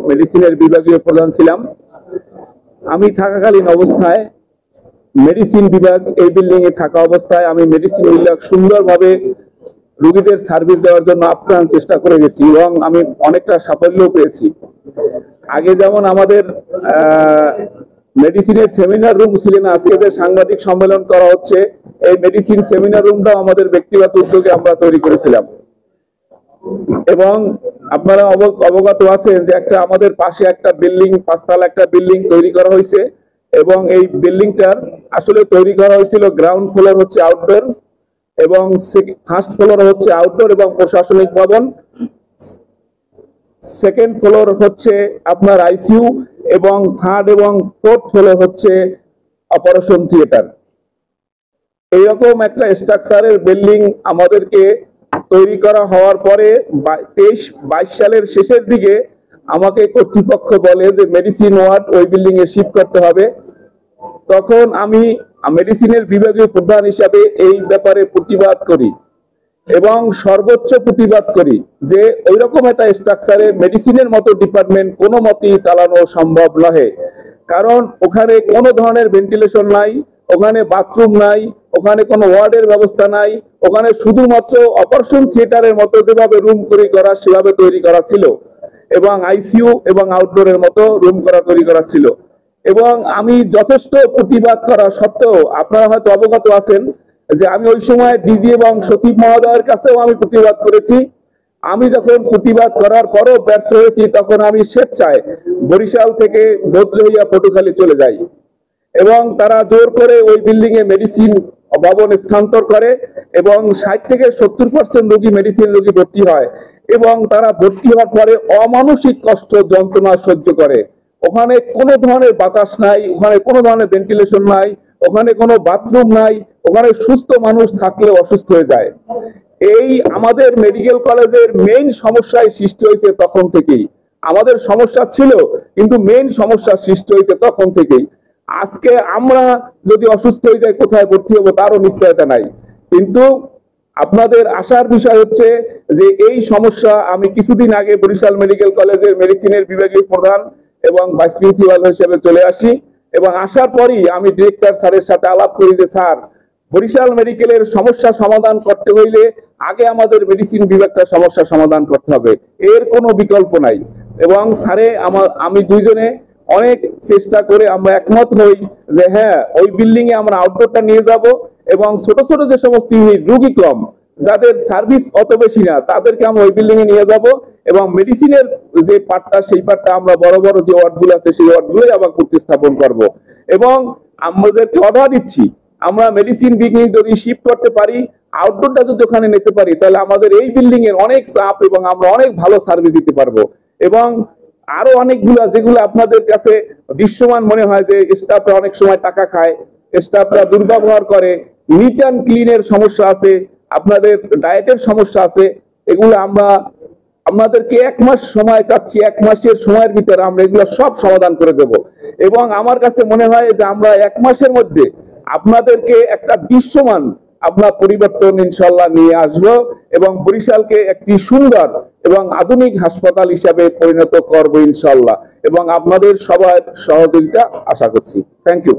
মেডিসিনের বিভাগীয় প্রধান ছিলাম। আমি থাকাকালীন অবস্থায় মেডিসিন বিভাগ এই বিল্ডিং এ থাকা অবস্থায় আমি মেডিসিন বিভাগ সুন্দরভাবে রোগীদের সার্ভিস দেওয়ার জন্য আপ্রাণ চেষ্টা করে গেছি এবং আমি অনেকটা সাফল্য পেয়েছি। আগে যেমন আমাদের মেডিসিনের সেমিনার রুম ছিল না, আজকে যে সাংবাদিক সম্মেলন করা হচ্ছে এই মেডিসিন সেমিনার রুমটাও আমাদের ব্যক্তিগত উদ্যোগে আমরা তৈরি করেছিলাম। এবং আপনারা অবগত আছেন যে একটা আমাদের পাশে একটা বিল্ডিং, 5 তলা একটা বিল্ডিং তৈরি করা হয়েছে এবং এই বিল্ডিংটার আসলে তৈরি করা হয়েছিল গ্রাউন্ড ফ্লোর হচ্ছে আউটডোর এবং ফার্স্ট ফ্লোর হচ্ছে আউটডোর এবং প্রশাসনিক ভবন, সেকেন্ড ফ্লোর হচ্ছে আপনার আইসিইউ এবং থার্ড এবং ফোর্থ ফ্লোর হচ্ছে অপারেশন থিয়েটার। এইরকম একটা স্ট্রাকচারের বিল্ডিং আমাদেরকে তৈরি করা হওয়ার পরে 23-22 সালের শেষের দিকে আমাকে কর্তৃপক্ষ বলে যে মেডিসিন ওয়ার্ড ওই বিল্ডিং এ শিফট করতে হবে। তখন আমি মেডিসিনের বিভাগীয় প্রধান হিসাবে এই ব্যাপারে প্রতিবাদ করি এবং সর্বোচ্চ প্রতিবাদ করি যে ওইরকম একটা স্ট্রাকচারে মেডিসিনের মতো ডিপার্টমেন্ট কোনো মতেই চালানো সম্ভব নয়। কারণ ওখানে কোনো ধরনের ভেন্টিলেশন নাই, ওখানে বাথরুম নাই, ওখানে কোনো ওয়ার্ডের ব্যবস্থা নাই, ওখানে শুধুমাত্র অপারেশন থিয়েটারের মতো যেভাবে রুম তৈরি করা সেভাবে তৈরি করা ছিল এবং আইসিইউ এবং আউটডোরের মতো রুম তৈরি করা ছিল। এবং আমি যথেষ্ট প্রতিবাদ করা সত্ত্বেও আপনারা হয়তো অবগত আছেন যে আমি ওই সময় ডিজি এবং সচিব মহোদয়ের কাছেও আমি প্রতিবাদ করেছি। আমি যখন প্রতিবাদ করার পরও ব্যর্থ হয়েছি তখন আমি স্বেচ্ছায় বরিশাল থেকে বদলি হইয়া পটুখালী চলে যাই এবং তারা জোর করে ওই বিল্ডিং এ মেডিসিন ভবন স্থানান্তর করে এবং 60 থেকে 70% রোগী মেডিসিন রোগী ভর্তি হয় এবং তারা ভর্তি হওয়ার পরে অমানসিক কষ্ট যন্ত্রণা সহ্য করে। ওখানে কোনো ধরনের বাতাস নাই, ওখানে কোনো ধরনের ভেন্টিলেশন নাই, ওখানে কোনো বাথরুম নাই, ওখানে সুস্থ মানুষ থাকলে অসুস্থ হয়ে যায়। এই আমাদের মেডিকেল কলেজের মেইন সমস্যায় সৃষ্টি হয়েছে তখন থেকেই। আমাদের সমস্যা ছিল কিন্তু মেইন সমস্যা সৃষ্টি হয়েছে তখন থেকেই। আজকে আমরা যদি অসুস্থ হয়ে যাই কোথায় ভর্তি হবো তারও নিশ্চয়তা নাই। কিন্তু আপনাদের আশার বিষয় হচ্ছে যে এই সমস্যা আমি কিছুদিন আগে বরিশাল মেডিকেল কলেজের মেডিসিনের বিভাগীয় প্রধান এবং ভাইস প্রিন্সিপাল হিসেবে চলে আসি এবং আসার পরই আমি ডিরেক্টর স্যারের সাথে আলাপ করি যে স্যার, বরিশাল মেডিকেলের সমস্যা সমাধান করতে হইলে আগে আমাদের মেডিসিন বিভাগটা সমস্যা সমাধান করতে হবে, এর কোনো বিকল্প নাই। এবং স্যারে আমি দুইজনে অনেক চেষ্টা করে আমরা একমত হই যে হ্যাঁ ওই বিল্ডিং এ আমরা আউটডোরটা নিয়ে যাব এবং ছোট ছোট যে সমস্ত ইউনিট রোগী কম যাদের সার্ভিস অত বেশি না তাদেরকে আমরা ওই বিল্ডিং এ নিয়ে যাব এবং মেডিসিনের যে পার্টটা সেই পার্টটা আমরা বড় বড় যে ওয়ার্ডগুলো আছে সেই ওয়ার্ডগুলোই আবার প্রতিস্থাপন করব। এবং আমাদেরকে অর্ডার দিচ্ছি আমরা মেডিসিন বিল্ডিং যদি শিফট করতে পারি, আউটডোরটা যদি ওখানে নিতে পারি তাহলে আমাদের এই বিল্ডিং এর অনেক চাপ এবং আমরা অনেক ভালো সার্ভিস দিতে পারবো। এবং আরো অনেকগুলা যেগুলো আপনাদের কাছে দৃশ্যমান মনে হয় যে স্টাফরা অনেক সময় টাকা খায়, স্টাফরা দুর্ব্যবহার করে, নিট অ্যান্ড ক্লিনের সমস্যা আছে, আপনাদের ডায়েটের সমস্যা আছে, এগুলো আমরা আপনাদেরকে 1 মাস সময় চাচ্ছি, 1 মাসের সময়ের ভিতরে আমরা এগুলো সব সমাধান করে দেব। এবং আমার কাছে মনে হয় যে আমরা 1 মাসের মধ্যে আপনাদেরকে একটা দৃশ্যমান আপনার পরিবর্তন ইনশাল্লাহ নিয়ে আসব এবং বরিশালকে একটি সুন্দর এবং আধুনিক হাসপাতাল হিসাবে পরিণত করব ইনশাল্লাহ এবং আপনাদের সবার সহযোগিতা আশা করছি। Thank you.